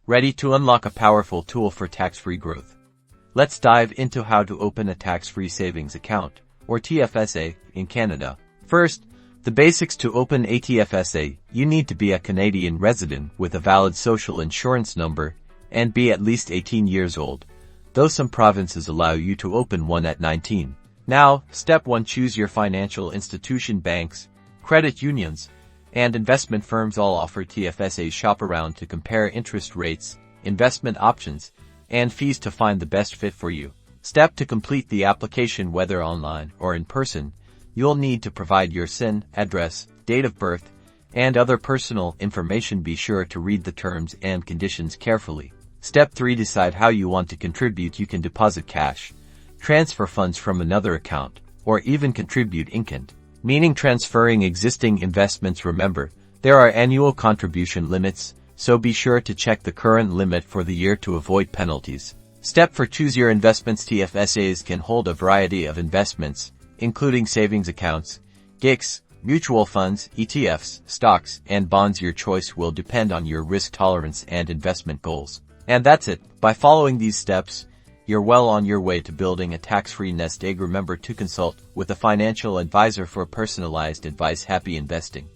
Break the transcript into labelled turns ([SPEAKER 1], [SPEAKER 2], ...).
[SPEAKER 1] ready to unlock a powerful tool for tax-free growth. Let's dive into how to open a tax-free savings account, or TFSA, in Canada. First, the basics to open a TFSA. You need to be a Canadian resident with a valid social insurance number and be at least 18 years old, though some provinces allow you to open one at 19. Now, step 1, choose your financial institution. Banks, credit unions, and investment firms all offer TFSA. Shop around to compare interest rates, investment options, and fees to find the best fit for you. Step to complete the application. Whether online or in person, you'll need to provide your SIN, address, date of birth, and other personal information. Be sure to read the terms and conditions carefully. Step 3, decide how you want to contribute. You can deposit cash, transfer funds from another account, or even contribute in kind, meaning transferring existing investments. Remember, there are annual contribution limits, so be sure to check the current limit for the year to avoid penalties. Step 4, choose your investments. TFSAs can hold a variety of investments, including savings accounts, GICs, mutual funds, ETFs, stocks, and bonds. Your choice will depend on your risk tolerance and investment goals. And that's it. By following these steps, you're well on your way to building a tax-free nest egg. Remember to consult with a financial advisor for personalized advice. Happy investing.